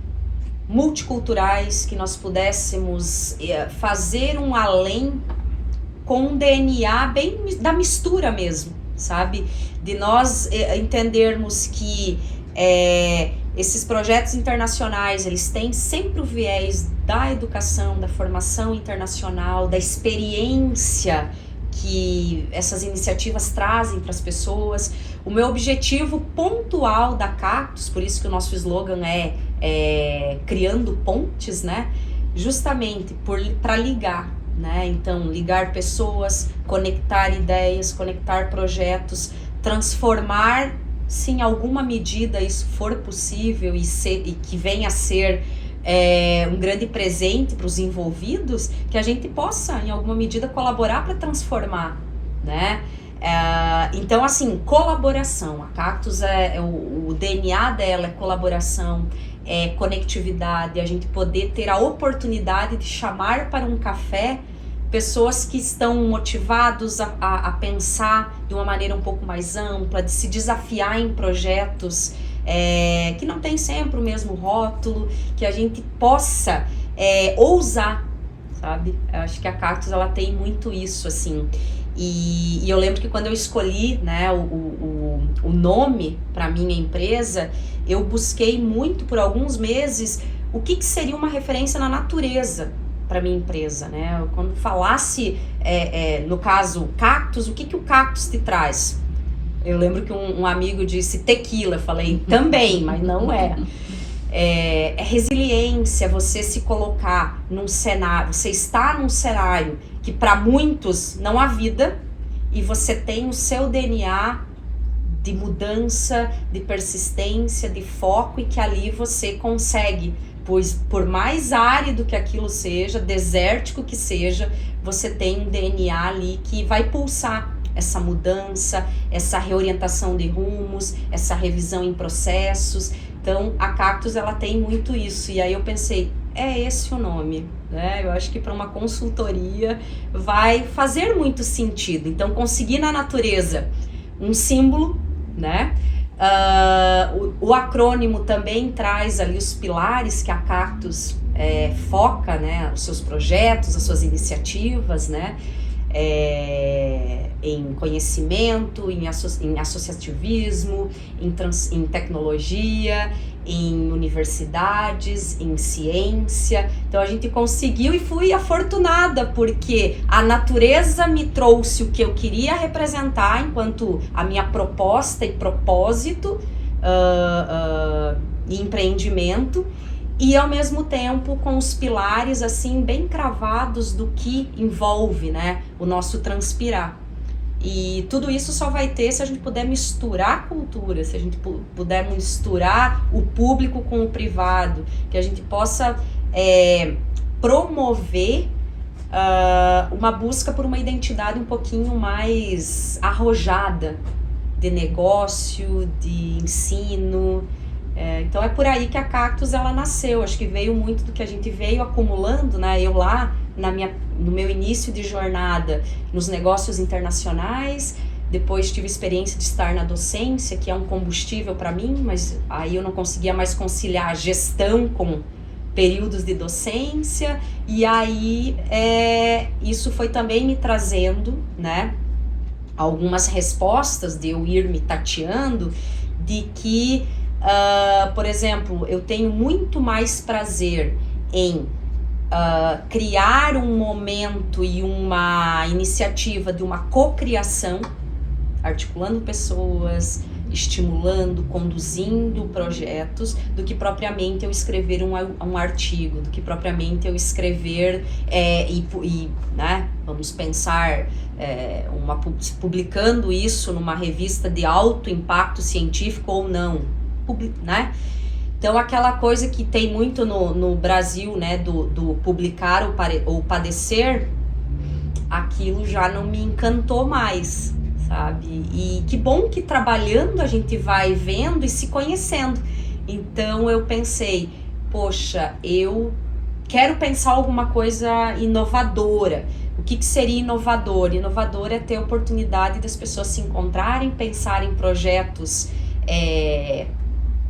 multiculturais, que nós pudéssemos fazer um além com um DNA bem da mistura mesmo, sabe? De nós entendermos que esses projetos internacionais, eles têm sempre o viés da educação, da formação internacional, da experiência que essas iniciativas trazem para as pessoas. O meu objetivo pontual da Cactus, por isso que o nosso slogan é criando pontes, né? Justamente para ligar, né? Então, ligar pessoas, conectar ideias, conectar projetos, transformar, se em alguma medida isso for possível e que venha a ser um grande presente para os envolvidos, que a gente possa, em alguma medida, colaborar para transformar, né? Então, assim, colaboração. A Cactus, o DNA dela é colaboração, é conectividade, a gente poder ter a oportunidade de chamar para um café pessoas que estão motivados a pensar de uma maneira um pouco mais ampla, de se desafiar em projetos que não tem sempre o mesmo rótulo, que a gente possa ousar, sabe? Eu acho que a Cactus, ela tem muito isso, assim. E eu lembro que quando eu escolhi, né, o nome para minha empresa, eu busquei muito por alguns meses o que seria uma referência na natureza para minha empresa, né? Quando falasse, no caso, cactus, o que o cactus te traz? Eu lembro que um amigo disse tequila, eu falei também, mas não é. É resiliência, você se colocar num cenário, você está num cenário que para muitos não há vida, e você tem o seu DNA de mudança, de persistência, de foco, e que ali você consegue, pois por mais árido que aquilo seja, desértico que seja, você tem um DNA ali que vai pulsar essa mudança, essa reorientação de rumos, essa revisão em processos. Então, a Cactus, ela tem muito isso. E aí eu pensei, é esse o nome, né? Eu acho que para uma consultoria vai fazer muito sentido. Então, conseguir na natureza um símbolo, né? O acrônimo também traz ali os pilares que a Cactus foca, né, os seus projetos, as suas iniciativas, né, em conhecimento, em associativismo, em tecnologia, em universidades, em ciência. Então a gente conseguiu e fui afortunada, porque a natureza me trouxe o que eu queria representar enquanto a minha proposta e propósito e empreendimento, e ao mesmo tempo com os pilares assim bem cravados do que envolve, né, o nosso transpirar. E tudo isso só vai ter se a gente puder misturar a cultura, se a gente puder misturar o público com o privado, que a gente possa promover uma busca por uma identidade um pouquinho mais arrojada de negócio, de ensino. Então é por aí que a Cactus ela nasceu. Acho que veio muito do que a gente veio acumulando, né? Eu lá no meu início de jornada nos negócios internacionais, depois tive experiência de estar na docência, que é um combustível para mim, mas aí eu não conseguia mais conciliar a gestão com períodos de docência, e aí isso foi também me trazendo, né, algumas respostas de eu ir me tateando, de que por exemplo, eu tenho muito mais prazer em criar um momento e uma iniciativa de uma cocriação, articulando pessoas, estimulando, conduzindo projetos, do que propriamente eu escrever um artigo, do que propriamente eu escrever né, vamos pensar publicando isso numa revista de alto impacto científico ou não, né? Então aquela coisa que tem muito no Brasil, né, do publicar ou padecer, aquilo já não me encantou mais, sabe? E que bom que trabalhando a gente vai vendo e se conhecendo. Então eu pensei, poxa, eu quero pensar alguma coisa inovadora. O que seria inovador? Inovador é ter a oportunidade das pessoas se encontrarem, pensar em projetos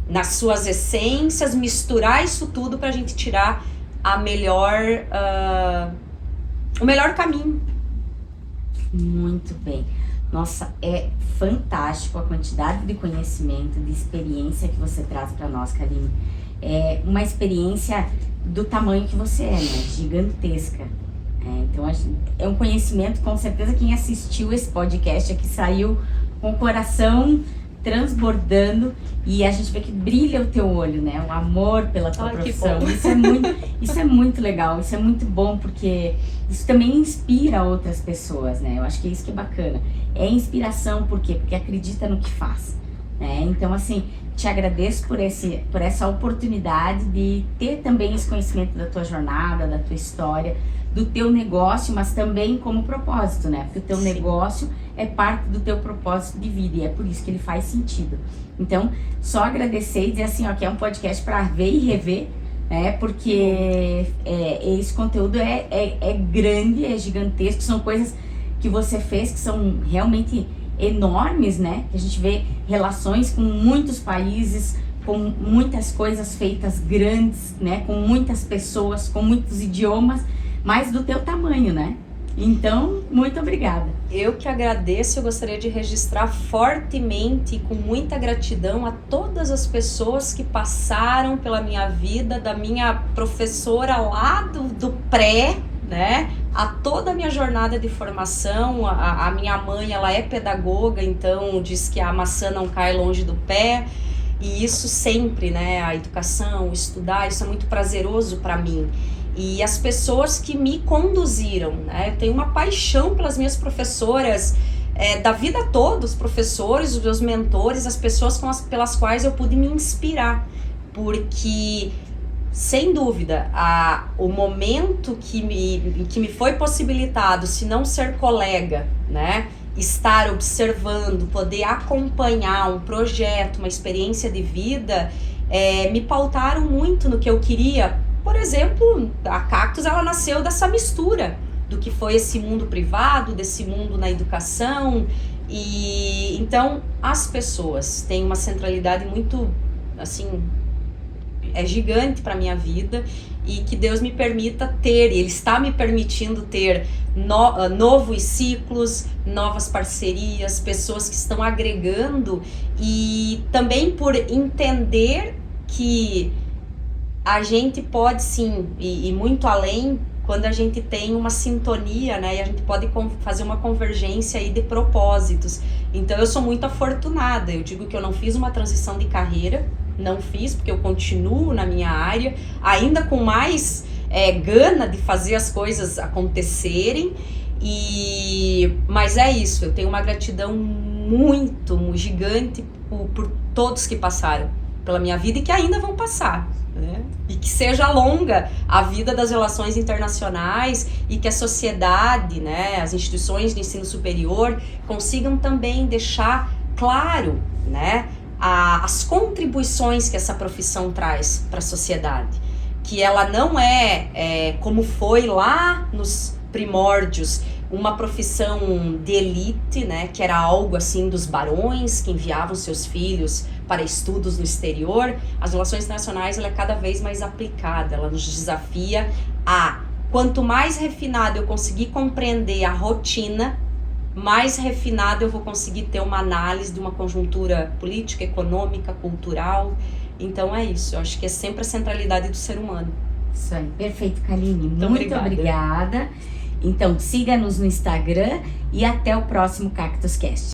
nas suas essências, misturar isso tudo para a gente tirar o melhor caminho. Muito bem. Nossa, é fantástico a quantidade de conhecimento, de experiência que você traz para nós, Karine. É uma experiência do tamanho que você né? Gigantesca. Então, é um conhecimento, com certeza, quem assistiu esse podcast aqui saiu com o coração transbordando, e a gente vê que brilha o teu olho, né? O amor pela tua profissão. Isso é muito legal, isso é muito bom, porque isso também inspira outras pessoas, né? Eu acho que é isso que é bacana. É inspiração, por quê? Porque acredita no que faz, né? Então, assim, te agradeço por essa oportunidade de ter também esse conhecimento da tua jornada, da tua história, do teu negócio, mas também como propósito, né? Porque o teu negócio é parte do teu propósito de vida, e é por isso que ele faz sentido. Então, só agradecer e dizer assim, ó, que é um podcast para ver e rever, né? Porque esse conteúdo é grande, é gigantesco, são coisas que você fez que são realmente enormes, né? Que a gente vê relações com muitos países, com muitas coisas feitas grandes, né? Com muitas pessoas, com muitos idiomas, mas do teu tamanho, né? Então, muito obrigada. Eu que agradeço, eu gostaria de registrar fortemente e com muita gratidão a todas as pessoas que passaram pela minha vida, da minha professora lá do pré, né, a toda a minha jornada de formação. A minha mãe, ela é pedagoga, então diz que a maçã não cai longe do pé, e isso sempre, né, a educação, estudar, isso é muito prazeroso para mim. E as pessoas que me conduziram, né? Eu tenho uma paixão pelas minhas professoras da vida toda, os professores, os meus mentores, as pessoas pelas quais eu pude me inspirar. Porque, sem dúvida, o momento que me foi possibilitado, se não ser colega, né? Estar observando, poder acompanhar um projeto, uma experiência de vida, me pautaram muito no que eu queria. Por exemplo, a Cactus, ela nasceu dessa mistura do que foi esse mundo privado, desse mundo na educação. E então as pessoas têm uma centralidade muito, assim, é gigante para minha vida e que Deus me permita ter, e Ele está me permitindo ter novos ciclos, novas parcerias, pessoas que estão agregando, e também por entender que a gente pode sim ir muito além quando a gente tem uma sintonia, né? E a gente pode fazer uma convergência aí de propósitos. Então eu sou muito afortunada, eu digo que eu não fiz uma transição de carreira, não fiz, porque eu continuo na minha área, ainda com mais gana de fazer as coisas acontecerem, mas é isso, eu tenho uma gratidão muito gigante por todos que passaram pela minha vida e que ainda vão passar, né? E que seja longa a vida das relações internacionais e que a sociedade, né, as instituições de ensino superior consigam também deixar claro, né, as contribuições que essa profissão traz para a sociedade, que ela não como foi lá nos primórdios, uma profissão de elite, né, que era algo assim dos barões que enviavam seus filhos para estudos no exterior. As relações internacionais, ela é cada vez mais aplicada, ela nos desafia quanto mais refinado eu conseguir compreender a rotina, mais refinado eu vou conseguir ter uma análise de uma conjuntura política, econômica, cultural. Então é isso, eu acho que é sempre a centralidade do ser humano. Isso aí, perfeito, Kaline. Muito obrigada. Então siga-nos no Instagram e até o próximo Cactus Cast.